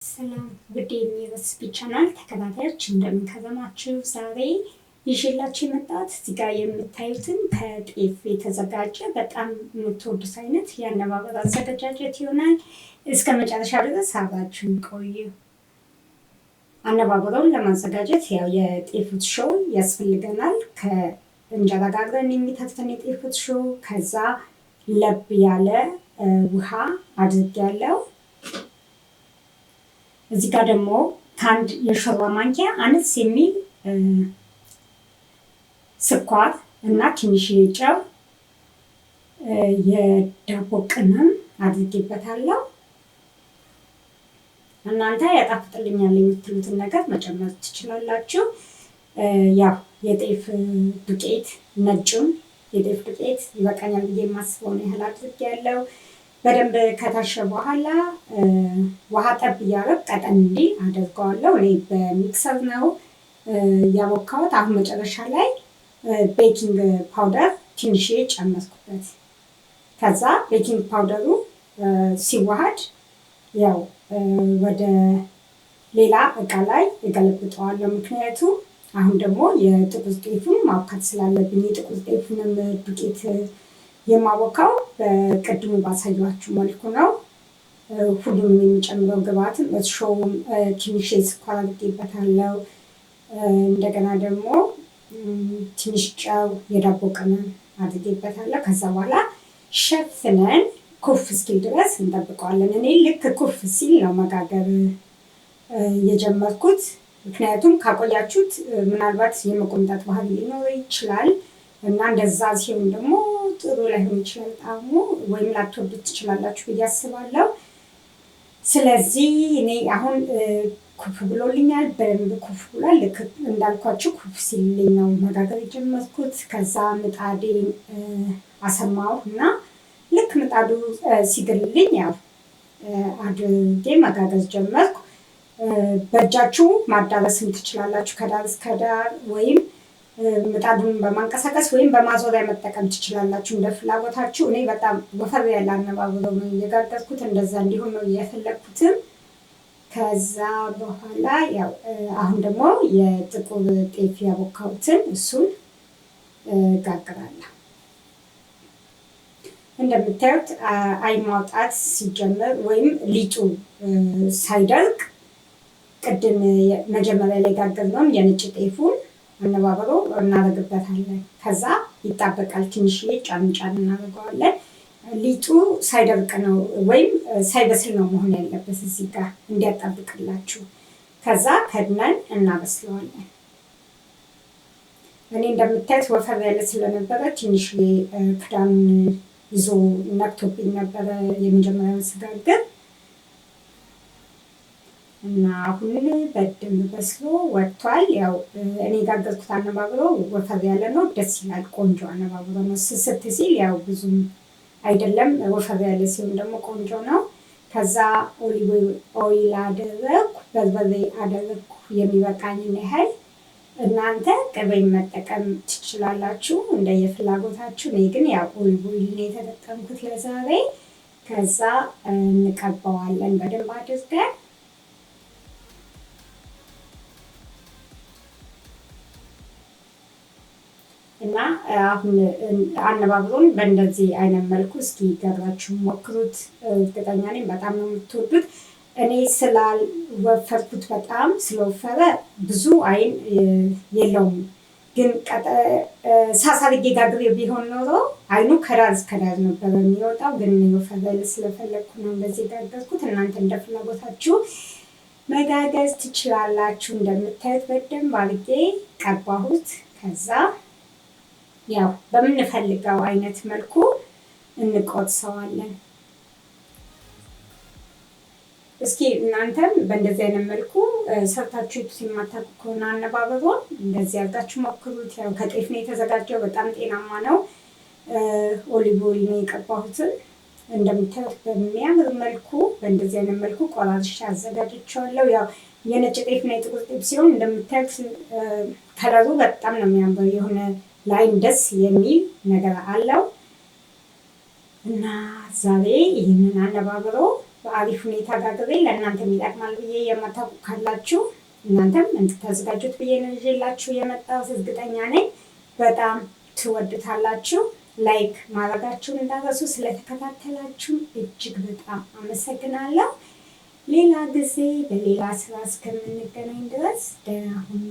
ሰላም ውድ የሬሲፒ ቻናል ተከታታዮች እንደምን ከረማችሁ። ዛሬ ይዤላችሁ የመጣሁት እዚህ ጋር የምታዩትን ከጤፍ የተዘጋጀ በጣም የምትወዱት አይነት የአነባበሮ አዘገጃጀት ይሆናል። እስከ መጨረሻ ድረስ አብራችሁን ቆዩ። አነባበሮውን ለማዘጋጀት ያው የጤፍ ወትሾ ያስፈልገናል። ከእንጀራ ጋር አብረን የሚተርፈን የጤፍ ወትሾ፣ ከዛ ለብ ያለ ውሃ አድርጌያለሁ። እዚህ ጋር ደግሞ ከአንድ የሾርባ ማንኪያ አነስ የሚል ስኳር እና ትንሽ ጨው፣ የዳቦ ቅመም አድርጌበታለሁ። እናንተ ያጣፍጥልኛል የምትሉትን ነገር መጨመር ትችላላችሁ። ያው የጤፍ ዱቄት ነጩን የጤፍ ዱቄት ይበቃኛል ብዬ የማስበውን ያህል አድርጌያለሁ። በደንብ ከታሸ በኋላ ውሃ ጠብ እያደረግ ቀጠን እንዲል አደርገዋለሁ። እኔ በሚክሰር ነው ያቦካሁት። አሁን መጨረሻ ላይ ቤኪንግ ፓውደር ትንሽ ጨመርኩበት። ከዛ ቤኪንግ ፓውደሩ ሲዋሃድ ያው ወደ ሌላ እቃ ላይ እገለብጠዋለሁ። ምክንያቱም አሁን ደግሞ የጥቁር ጤፉን ማብካት ስላለብኝ የጥቁር ጤፉንም ዱቄት የማቦካው በቅድሙ ባሳያችሁ መልኩ ነው። ሁሉንም የሚጨምረው ግብአትም ወትሾውም ትንሽ ስኳር አድርጌበታለሁ። እንደገና ደግሞ ትንሽ ጨው፣ የዳቦ ቅመም አድርጌበታለሁ። ከዛ በኋላ ሸፍነን ኩፍ እስኪል ድረስ እንጠብቀዋለን። እኔ ልክ ኩፍ ሲል ነው መጋገር የጀመርኩት። ምክንያቱም ካቆያችሁት ምናልባት የመቆምጠጥ ባህሪ ሊኖረው ይችላል እና እንደዛ ሲሆን ደግሞ ጥሩ ላይሆን ይችላል ጣዕሙ፣ ወይም ላትወዱት ትችላላችሁ ብዬ አስባለሁ። ስለዚህ እኔ አሁን ኩፍ ብሎልኛል፣ በደንብ ኩፍ ብሏል። ልክ እንዳልኳችሁ ኩፍ ሲልልኝ ነው መጋገር የጀመርኩት። ከዛ ምጣዴን አሰማሁ እና ልክ ምጣዱ ሲግልልኝ ያው አድርጌ መጋገር ጀመርኩ። በእጃችሁ ማዳረስም ትችላላችሁ ከዳር እስከ ዳር፣ ወይም ምጣዱን በማንቀሳቀስ ወይም በማዞሪያ መጠቀም ትችላላችሁ እንደ ፍላጎታችሁ። እኔ በጣም ወፈር ያለ አነባበሮ ነው እየጋገርኩት፣ እንደዛ እንዲሆን ነው እየፈለግኩትም። ከዛ በኋላ ያው አሁን ደግሞ የጥቁር ጤፍ ያቦካሁትን እሱን ጋግራለሁ። እንደምታዩት አይን ማውጣት ሲጀምር ወይም ሊጡ ሳይደርቅ ቅድም መጀመሪያ ላይ ጋገርነውን የነጭ ጤፉን አነባበሮ እናደርግበታለን። ከዛ ይጣበቃል። ትንሽዬ ጫን ጫን እናደርገዋለን። ሊጡ ሳይደርቅ ነው ወይም ሳይበስል ነው መሆን ያለበት እዚህ ጋር እንዲያጣብቅላችሁ። ከዛ ከድነን እናበስለዋለን። እኔ እንደምታዩት ወፈር ያለ ስለነበረ ትንሽዬ ክዳን ይዞ ነክቶብኝ ነበረ የመጀመሪያውን ስጋግር እና አሁን በደንብ በስሎ ወጥቷል። ያው እኔ ጋገርኩት አነባበሮ ወፈር ያለ ነው፣ ደስ ይላል። ቆንጆ አነባበሮ ነው። ስስት ሲል ያው ብዙም አይደለም፣ ወፈር ያለ ሲሆን ደግሞ ቆንጆ ነው። ከዛ ኦሊቭ ኦይል አደረግኩ፣ በርበሬ አደረግኩ የሚበቃኝን ያህል። እናንተ ቅቤ መጠቀም ትችላላችሁ እንደየፍላጎታችሁ። እኔ ግን ያው ኦሊቭ ኦይል ነው የተጠቀምኩት ለዛሬ። ከዛ እንቀባዋለን በደንብ አድርገን። እና አሁን አነባበሮን በእንደዚህ አይነት መልኩ እስኪ ገብራችሁ ሞክሩት። እርግጠኛ ነኝ በጣም ነው የምትወዱት። እኔ ስላልወፈርኩት በጣም ስለወፈረ ብዙ አይን የለውም፣ ግን ሳሳ አድርጌ ጋግሬው ቢሆን ኖሮ አይኑ ከዳር እስከ ዳር ነበረ የሚወጣው። ግን ወፈር ያለ ስለፈለግኩ ነው እንደዚህ ጋገርኩት። እናንተ እንደ ፍላጎታችሁ መጋገዝ ትችላላችሁ። እንደምታዩት በደንብ አድርጌ ቀባሁት። ከዛ ያው በምንፈልገው አይነት መልኩ እንቆርሰዋለን። እስኪ እናንተም በእንደዚህ አይነት መልኩ ሰርታችሁ የማታውቁ ከሆነ አነባበሮን እንደዚህ አድርጋችሁ ሞክሩት። ያው ከጤፍ ነው የተዘጋጀው፣ በጣም ጤናማ ነው። ኦሊቭ ኦይል ነው የቀባሁትን። እንደምታዩት በሚያምር መልኩ በእንደዚህ አይነት መልኩ ቆራርሼ አዘጋጅቼዋለሁ። ያው የነጭ ጤፍ እና የጥቁር ጤፍ ሲሆን እንደምታዩት ከለሩ በጣም ነው የሚያምረው፣ የሆነ ላይን ደስ የሚል ነገር አለው። እና ዛሬ ይህንን አነባበሮ በአሪፍ ሁኔታ ጋግሬ ለእናንተም ይጠቅማል ብዬ የማታውቁ ካላችሁ እናንተም እንድታዘጋጁት ብዬ ነው ይዤላችሁ የመጣሁት። እርግጠኛ ነኝ በጣም ትወዱታላችሁ። ላይክ ማድረጋችሁን እንዳትረሱ። ስለተከታተላችሁ እጅግ በጣም አመሰግናለሁ። ሌላ ጊዜ በሌላ ስራ እስከምንገናኝ ድረስ ደህና ሁኑ።